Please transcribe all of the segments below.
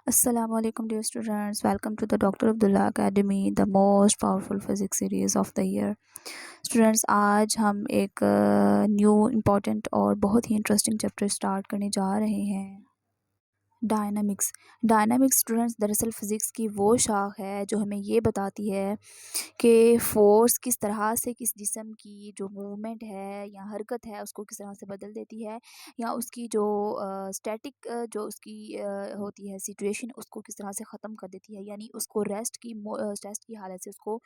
Assalamualaikum dear students, welcome to the Dr. Abdullah Academy, the most powerful physics series of the year. Students आज हम एक new important और बहुत ही interesting chapter start करने जा रहे हैं। डायनामिक्स। डायनामिक्स स्टूडेंट्स दरअसल फ़िज़िक्स की वो शाख है जो हमें ये बताती है कि फ़ोर्स किस तरह से किस जिस्म की जो मूवमेंट है या हरकत है उसको किस तरह से बदल देती है, या उसकी जो स्टैटिक जो उसकी होती है सिचुएशन उसको किस तरह से ख़त्म कर देती है, यानी उसको रेस्ट की हालत से उसको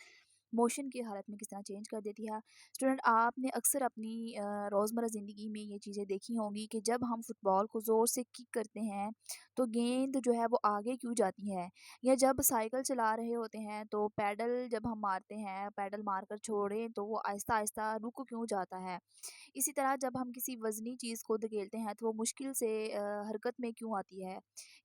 मोशन की हालत में किस तरह चेंज कर देती है। स्टूडेंट आपने अक्सर अपनी रोज़मर्रा ज़िंदगी में ये चीज़ें देखी होंगी कि जब हम फुटबॉल को ज़ोर से किक करते हैं तो गेंद जो है वो आगे क्यों जाती है, या जब साइकिल चला रहे होते हैं तो पैडल जब हम मारते हैं, पैडल मारकर छोड़ें तो वो आहिस्ता आहिस्ता रुक क्यों जाता है। इसी तरह जब हम किसी वज़नी चीज़ को धकेलते हैं तो वो मुश्किल से हरकत में क्यों आती है।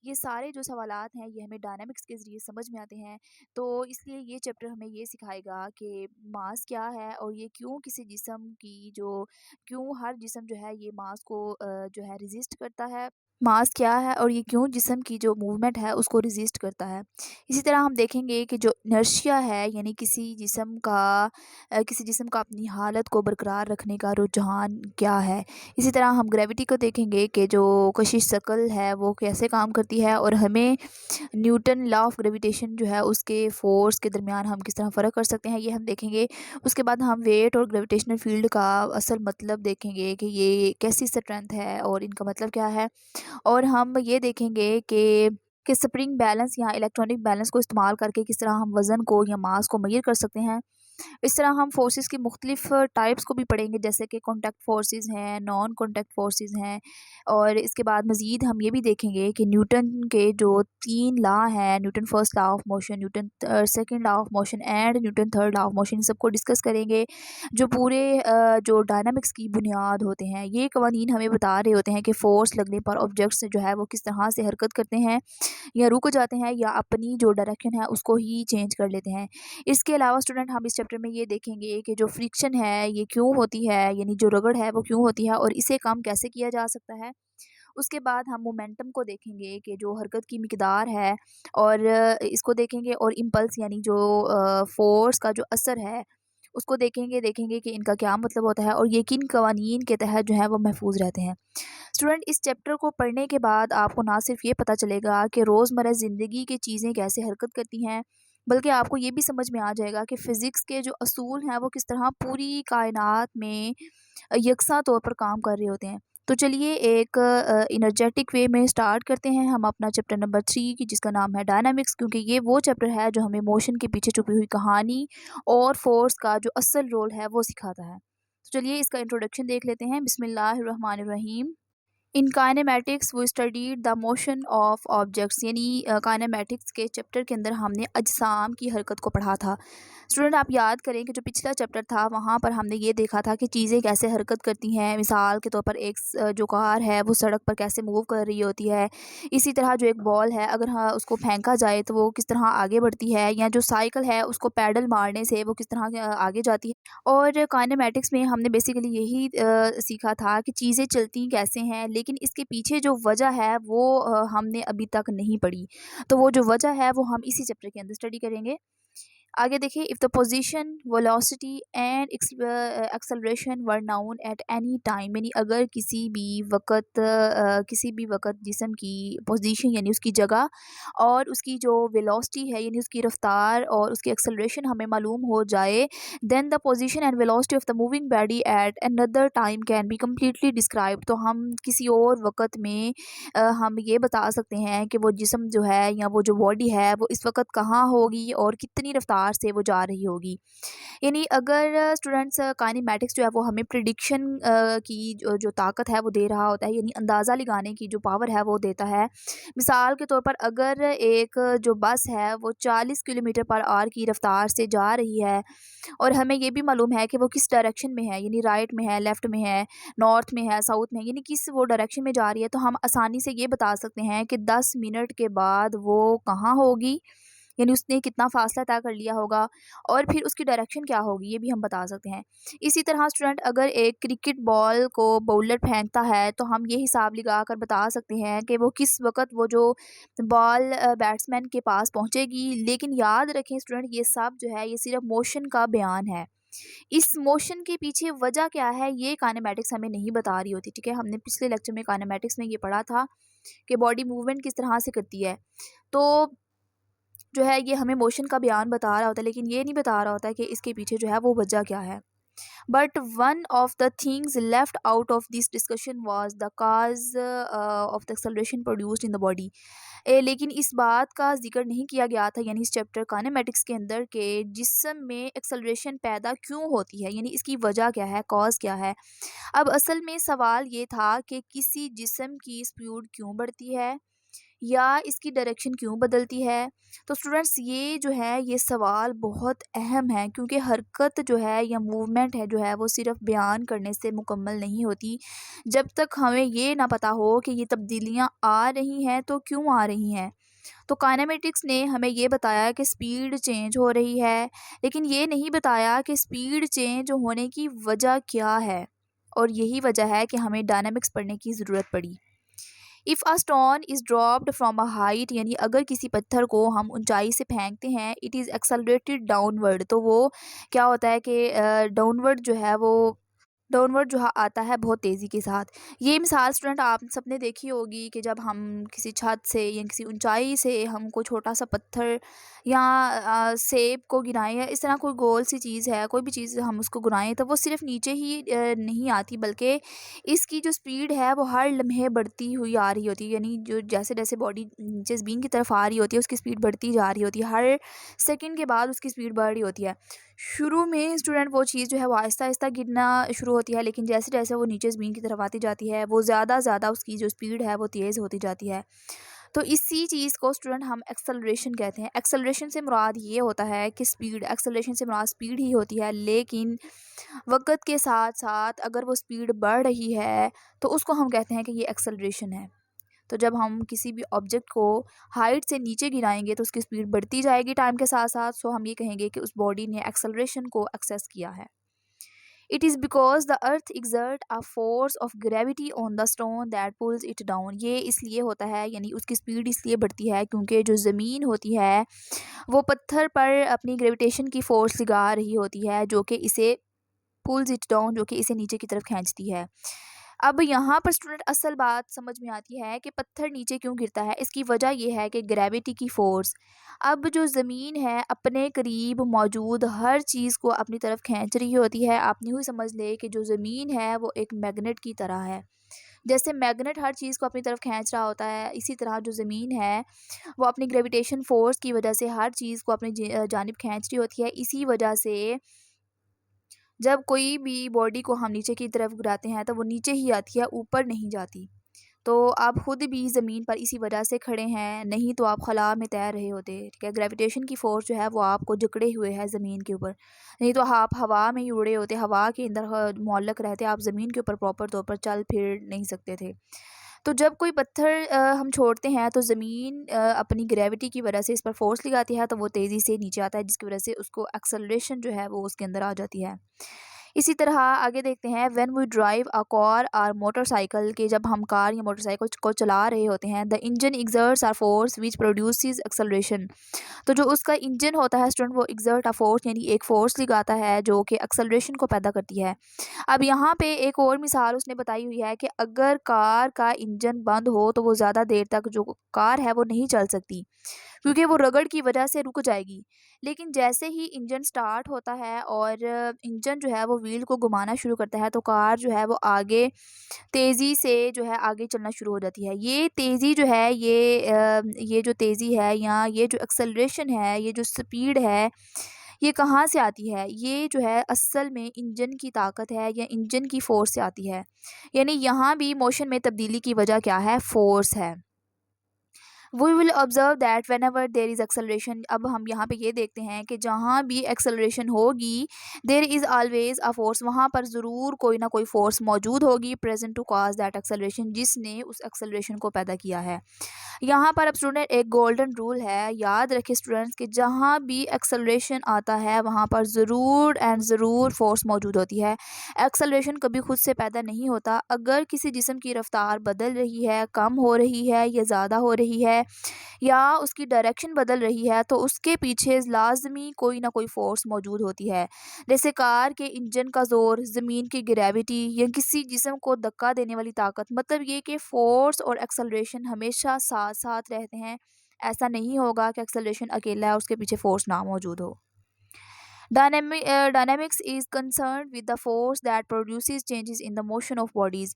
ये सारे जो सवालात हैं ये हमें डायनामिक्स के ज़रिए समझ में आते हैं। तो इसलिए ये चैप्टर हमें ये सिखाएगा कि मास क्या है और ये क्यों किसी जिस्म की जो क्यों हर जिस्म जो है ये मास को जो है रेज़िस्ट करता है। मास क्या है और ये क्यों जिस्म की जो मूवमेंट है उसको रेज़िस्ट करता है। इसी तरह हम देखेंगे कि जो इनर्शिया है, यानी किसी जिस्म का अपनी हालत को बरकरार रखने का रुझान क्या है। इसी तरह हम ग्रेविटी को देखेंगे कि जो कशिश शकल है वो कैसे काम करती है, और हमें न्यूटन लॉ ऑफ ग्रेविटेशन जो है उसके फ़ोर्स के दरमियान हम किस तरह फ़र्क कर सकते हैं ये हम देखेंगे। उसके बाद हम वेट और ग्रेविटेशनल फ़ील्ड का असल मतलब देखेंगे कि ये कैसी स्ट्रेंथ है और इनका मतलब क्या है। और हम ये देखेंगे कि स्प्रिंग बैलेंस या इलेक्ट्रॉनिक बैलेंस को इस्तेमाल करके किस तरह हम वज़न को या मास को मेज़र कर सकते हैं। इस तरह हम फोर्सेस की मुख्तलिफ टाइप्स को भी पढ़ेंगे, जैसे कि कॉन्टैक्ट फोर्सेस हैं, नॉन कॉन्टैक्ट फोर्सेस हैं। और इसके बाद मज़ीद हम ये भी देखेंगे कि न्यूटन के जो 3 लॉ हैं, Newton first law of motion, Newton second law of motion and Newton third law of motion, इन सबको डिस्कस करेंगे जो पूरे जो डायनामिक्स की बुनियाद होते हैं। ये कवानीन हमें बता रहे होते हैं कि फ़ोर्स लगने पर ऑब्जेक्ट्स जो है वो किस तरह से हरकत करते हैं, या रुक जाते हैं, या अपनी जो डायरेक्शन है उसको ही चेंज कर लेते हैं। इसके अलावा स्टूडेंट हम इस चैप्टर में ये देखेंगे कि जो फ्रिक्शन है ये क्यों होती है, यानी जो रगड़ है वो क्यों होती है और इसे कम कैसे किया जा सकता है। उसके बाद हम मोमेंटम को देखेंगे कि जो हरकत की मिकदार है, और इसको देखेंगे, और इम्पल्स यानी जो फ़ोर्स का जो असर है उसको देखेंगे कि इनका क्या मतलब होता है और ये किन कवानीन के तहत जो है वो महफूज रहते हैं। स्टूडेंट इस चैप्टर को पढ़ने के बाद आपको ना सिर्फ ये पता चलेगा कि रोज़मर्रा ज़िंदगी की चीज़ें कैसे हरकत करती हैं, बल्कि आपको ये भी समझ में आ जाएगा कि फ़िज़िक्स के जो असूल हैं वो किस तरह पूरी कायनात में यकसा तौर पर काम कर रहे होते हैं। तो चलिए एक एनर्जेटिक वे में स्टार्ट करते हैं हम अपना चैप्टर नंबर 3 की, जिसका नाम है डायनामिक्स, क्योंकि ये वो चैप्टर है जो हमें मोशन के पीछे छुपी हुई कहानी और फ़ोर्स का जो असल रोल है वो सिखाता है। तो चलिए इसका इंट्रोडक्शन देख लेते हैं। बिस्मिल्लाहिर्रहमानिर्रहीम। In kinematics we studied the motion of objects, यानी काइनेमैटिक्स के चैप्टर के अंदर हमने अजसाम की हरकत को पढ़ा था। स्टूडेंट आप याद करें कि जो पिछला चैप्टर था वहाँ पर हमने ये देखा था कि चीज़ें कैसे हरकत करती हैं। मिसाल के तौर पर एक जो कार है वो सड़क पर कैसे मूव कर रही होती है। इसी तरह जो एक बॉल है, अगर हाँ उसको फेंका जाए तो वो किस तरह आगे बढ़ती है, या जो साइकिल है उसको पैडल मारने से वो किस तरह आगे जाती है। और काइनेमैटिक्स में हमने बेसिकली यही सीखा था कि चीज़ें चलती कैसे हैं, लेकिन इसके पीछे जो वजह है वो हमने अभी तक नहीं पढ़ी। तो वो जो वजह है वो हम इसी चैप्टर के अंदर स्टडी करेंगे। आगे देखिए, if the position velocity and acceleration were noun at any time, यानी अगर किसी भी वक्त जिस्म की पोजीशन यानी उसकी जगह और उसकी जो वेलोसिटी है यानी उसकी रफ्तार और उसकी एक्सेलरेशन हमें मालूम हो जाए, then the position and velocity of the moving body at another time can be completely describe. तो हम किसी और वक्त में हम ये बता सकते हैं कि वो जिस्म जो है या वो जो बॉडी है वो इस वक्त कहाँ होगी और कितनी रफ्तार से वो जा रही होगी। यानी अगर स्टूडेंट्स काइनेमैटिक्स जो है वो हमें प्रिडिक्शन की जो ताकत है वो दे रहा होता है, यानी अंदाज़ा लगाने की जो पावर है वो देता है। मिसाल के तौर पर अगर एक जो बस है वो 40 किलोमीटर पर आवर की रफ्तार से जा रही है, और हमें ये भी मालूम है कि वो किस डायरेक्शन में है, यानी राइट में है, लेफ़्ट में है, नॉर्थ में है, साउथ में है, यानी किस वो डायरेक्शन में जा रही है, तो हम आसानी से ये बता सकते हैं कि 10 मिनट के बाद वो कहाँ होगी, यानी उसने कितना फासला तय कर लिया होगा और फिर उसकी डायरेक्शन क्या होगी, ये भी हम बता सकते हैं। इसी तरह स्टूडेंट अगर एक क्रिकेट बॉल को बॉलर फेंकता है तो हम ये हिसाब लगा कर बता सकते हैं कि वो किस वक्त वो जो बॉल बैट्समैन के पास पहुंचेगी। लेकिन याद रखें स्टूडेंट, ये सब जो है ये सिर्फ मोशन का बयान है। इस मोशन के पीछे वजह क्या है ये काइनेमैटिक्स हमें नहीं बता रही होती। ठीक है, हमने पिछले लेक्चर में काइनेमैटिक्स में ये पढ़ा था कि बॉडी मूवमेंट किस तरह से करती है। तो जो है ये हमें मोशन का बयान बता रहा होता है, लेकिन ये नहीं बता रहा होता कि इसके पीछे जो है वो वजह क्या है। But one of the things left out of this discussion was the cause of the acceleration produced in the body. लेकिन इस बात का जिक्र नहीं किया गया था यानी इस चैप्टर काइनेमैटिक्स के अंदर के जिस्म में एक्सेलरेशन पैदा क्यों होती है, यानी इसकी वजह क्या है, कॉज क्या है। अब असल में सवाल ये था कि किसी जिस्म की स्पीड क्यों बढ़ती है या इसकी डायरेक्शन क्यों बदलती है। तो स्टूडेंट्स ये जो है ये सवाल बहुत अहम है, क्योंकि हरकत जो है या मूवमेंट है जो है वो सिर्फ बयान करने से मुकम्मल नहीं होती जब तक हमें ये ना पता हो कि ये तब्दीलियाँ आ रही हैं तो क्यों आ रही हैं। तो काइनेमेटिक्स ने हमें ये बताया कि स्पीड चेंज हो रही है, लेकिन ये नहीं बताया कि स्पीड चेंज होने की वजह क्या है। और यही वजह है कि हमें डायनामिक्स पढ़ने की ज़रूरत पड़ी। If a stone is dropped from a height, यानी अगर किसी पत्थर को हम ऊंचाई से फेंकते हैं, इट इज़ एक्सेलरेटेड डाउनवर्ड, तो वो क्या होता है कि डाउनवर्ड जो है वो डाउनवर्ड जो आता है बहुत तेज़ी के साथ। ये मिसाल स्टूडेंट आप सबने देखी होगी कि जब हम किसी छत से या किसी ऊंचाई से हम कोई छोटा सा पत्थर या सेब को गिराएं या इस तरह कोई गोल सी चीज़ है, कोई भी चीज़ हम उसको गिराएं तो वो सिर्फ नीचे ही नहीं आती, बल्कि इसकी जो स्पीड है वो हर लम्हे बढ़ती हुई आ रही होती है। यानी जो जैसे जैसे बॉडी नीचे ज़मीन की तरफ आ रही होती है उसकी स्पीड बढ़ती जा रही होती है, हर सेकंड के बाद उसकी स्पीड बढ़ रही होती है। शुरू में स्टूडेंट वो चीज़ जो है वो आहिस्ता-आहिस्ता गिरना शुरू होती है, लेकिन जैसे-जैसे वो नीचे ज़मीन की तरफ आती जाती है, वो ज़्यादा उसकी जो स्पीड है वो तेज़ होती जाती है। तो इसी चीज़ को स्टूडेंट हम एक्सेलरेशन कहते हैं। एक्सेलरेशन से मुराद ये होता है कि स्पीड, एक्सेलरेशन से मुराद स्पीड ही होती है, लेकिन वक़्त के साथ-साथ अगर वो स्पीड बढ़ रही है, तो उसको हम कहते हैं कि ये एक्सेलरेशन है। तो जब हम किसी भी ऑब्जेक्ट को हाइट से नीचे गिराएंगे तो उसकी स्पीड बढ़ती जाएगी टाइम के साथ साथ, सो हम ये कहेंगे कि उस बॉडी ने एक्सेलरेशन को एक्सेस किया है। It is because the earth exert a force of gravity on the stone that pools it down. ये इसलिए होता है, यानी उसकी स्पीड इसलिए बढ़ती है क्योंकि जो ज़मीन होती है वो पत्थर पर अपनी ग्रेविटेशन की फोर्स लगा रही होती है जो कि इसे पुल्स इट डाउन, जो कि इसे नीचे की तरफ खींचती है। अब यहाँ पर स्टूडेंट असल बात समझ में आती है कि पत्थर नीचे क्यों गिरता है। इसकी वजह ये है कि ग्रेविटी की फ़ोर्स, अब जो ज़मीन है अपने करीब मौजूद हर चीज़ को अपनी तरफ खींच रही होती है। आप यूँ ही समझ ले कि जो ज़मीन है वो एक मैग्नेट की तरह है। जैसे मैग्नेट हर चीज़ को अपनी तरफ खींच रहा होता है, इसी तरह जो ज़मीन है वो अपनी ग्रेविटेशन फ़ोर्स की वजह से हर चीज़ को अपनी जानिब खींच रही होती है। इसी वजह से जब कोई भी बॉडी को हम नीचे की तरफ गिराते हैं तो वो नीचे ही आती है, ऊपर नहीं जाती। तो आप खुद भी ज़मीन पर इसी वजह से खड़े हैं, नहीं तो आप खला में तैर रहे होते। ठीक है, ग्रेविटेशन की फ़ोर्स जो है वो आपको जकड़े हुए है ज़मीन के ऊपर, नहीं तो आप हवा में ही उड़े होते, हवा के अंदर मुअल्लक़ रहते, आप ज़मीन के ऊपर प्रॉपर तौर पर चल फिर नहीं सकते थे। तो जब कोई पत्थर हम छोड़ते हैं तो ज़मीन अपनी ग्रेविटी की वजह से इस पर फोर्स लगाती है, तो वो तेज़ी से नीचे आता है, जिसकी वजह से उसको एक्सेलरेशन जो है वो उसके अंदर आ जाती है। इसी तरह आगे देखते हैं, when we drive a car और मोटरसाइकिल, के जब हम कार या मोटरसाइकिल को चला रहे होते हैं, the engine exerts are force which produces acceleration. तो जो उसका इंजन होता है स्टूडेंट वो एक्सर्ट अ फोर्स, यानी एक फोर्स लगाता है जो कि एक्सेलरेशन को पैदा करती है। अब यहाँ पे एक और मिसाल उसने बताई हुई है कि अगर कार का इंजन बंद हो तो वो ज़्यादा देर तक जो कार है वो नहीं चल सकती, क्योंकि वो रगड़ की वजह से रुक जाएगी। लेकिन जैसे ही इंजन स्टार्ट होता है और इंजन जो है वो व्हील को घुमाना शुरू करता है, तो कार जो है वो आगे तेज़ी से जो है आगे चलना शुरू हो जाती है। ये तेज़ी जो है ये जो तेज़ी है या ये जो एक्सेलरेशन है, ये जो स्पीड है, ये कहाँ से आती है? ये जो है असल में इंजन की ताकत है या इंजन की फ़ोर्स से आती है। यानी यहाँ भी मोशन में तब्दीली की वजह क्या है? फ़ोर्स है। We will observe that whenever there is acceleration. अब हम यहाँ पे ये देखते हैं कि जहाँ भी एक्सेलरेशन होगी there is always a force, वहाँ पर ज़रूर कोई ना कोई फोर्स मौजूद होगी present to cause that acceleration, जिसने उस एक्सेलरेशन को पैदा किया है। यहाँ पर अब स्टूडेंट एक गोल्डन रूल है, याद रखें स्टूडेंट्स कि जहाँ भी एक्सेलरेशन आता है वहाँ पर ज़रूर एंड ज़रूर फोर्स मौजूद होती है। एक्सेलरेशन कभी खुद से पैदा नहीं होता। अगर किसी जिस्म की रफ्तार बदल रही है, कम हो रही है या ज़्यादा हो रही है या उसकी डायरेक्शन बदल रही है, तो उसके पीछे लाजमी कोई ना कोई फोर्स मौजूद होती है। जैसे कार के इंजन का ज़ोर, ज़मीन की ग्रेविटी या किसी जिस्म को धक्का देने वाली ताकत। मतलब ये कि फोर्स और एक्सेलरेशन हमेशा साथ साथ रहते हैं। ऐसा नहीं होगा कि एक्सेलरेशन अकेला है, उसके पीछे फोर्स ना मौजूद हो। Dynamics is concerned with the force that produces changes in the motion of bodies।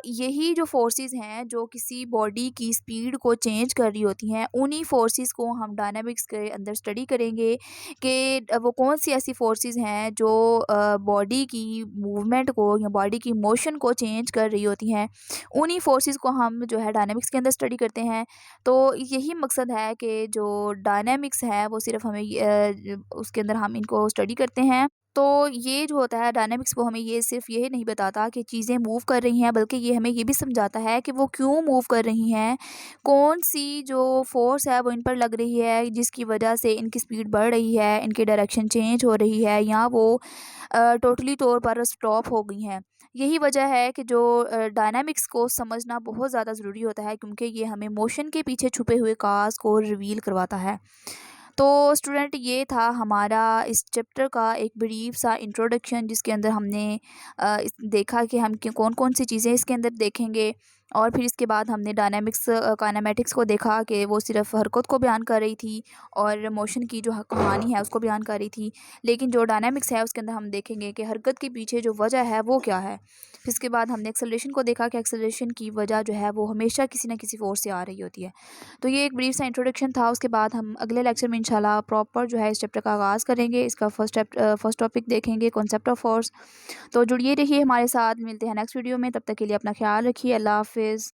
यही जो फोर्सेस हैं जो किसी बॉडी की स्पीड को चेंज कर रही होती हैं, उन्हीं फोर्सेस को हम डायनामिक्स के अंदर स्टडी करेंगे कि वो कौन सी ऐसी फोर्सेस हैं जो बॉडी की मूवमेंट को या बॉडी की मोशन को चेंज कर रही होती हैं। उन्हीं फोर्सेस को हम जो है डायनामिक्स के अंदर स्टडी करते हैं। तो यही मकसद है कि जो डायनामिक्स है वो सिर्फ हमें उसके अंदर हम इनको स्टडी करते हैं। तो ये जो होता है डायनामिक्स, वो हमें ये सिर्फ ये नहीं बताता कि चीज़ें मूव कर रही हैं, बल्कि ये हमें ये भी समझाता है कि वो क्यों मूव कर रही हैं, कौन सी जो फोर्स है वो इन पर लग रही है जिसकी वजह से इनकी स्पीड बढ़ रही है, इनकी डायरेक्शन चेंज हो रही है या वो टोटली तौर पर स्टॉप हो गई हैं। यही वजह है कि जो डायनामिक्स को समझना बहुत ज़्यादा ज़रूरी होता है, क्योंकि ये हमें मोशन के पीछे छुपे हुए काज को रिवील करवाता है। तो स्टूडेंट ये था हमारा इस चैप्टर का एक ब्रीफ सा इंट्रोडक्शन, जिसके अंदर हमने देखा कि हम कौन कौन सी चीज़ें इसके अंदर देखेंगे। और फिर इसके बाद हमने डायनामिक्स काइनेमेटिक्स को देखा कि वो सिर्फ हरकत को बयान कर रही थी और मोशन की जो कहानी है उसको बयान कर रही थी। लेकिन जो डायनामिक्स है उसके अंदर हम देखेंगे कि हरकत के पीछे जो वजह है वो क्या है। फिर इसके बाद हमने एक्सेलरेशन को देखा कि एक्सेलरेशन की वजह जो है वो हमेशा किसी न किसी फोर्स से आ रही होती है। तो ये एक ब्रीफ सा इंट्रोडक्शन था। उसके बाद हम अगले लेक्चर में इंशाल्लाह प्रॉपर जो है इस चैप्टर का आगाज़ करेंगे। इसका फर्स्ट टॉपिक देखेंगे कॉन्सेप्ट ऑफ फोर्स। तो जुड़िए रहिए हमारे साथ, मिलते हैं नेक्स्ट वीडियो में। तब तक के लिए अपना ख्याल रखिए। अल्लाह हाफिज़।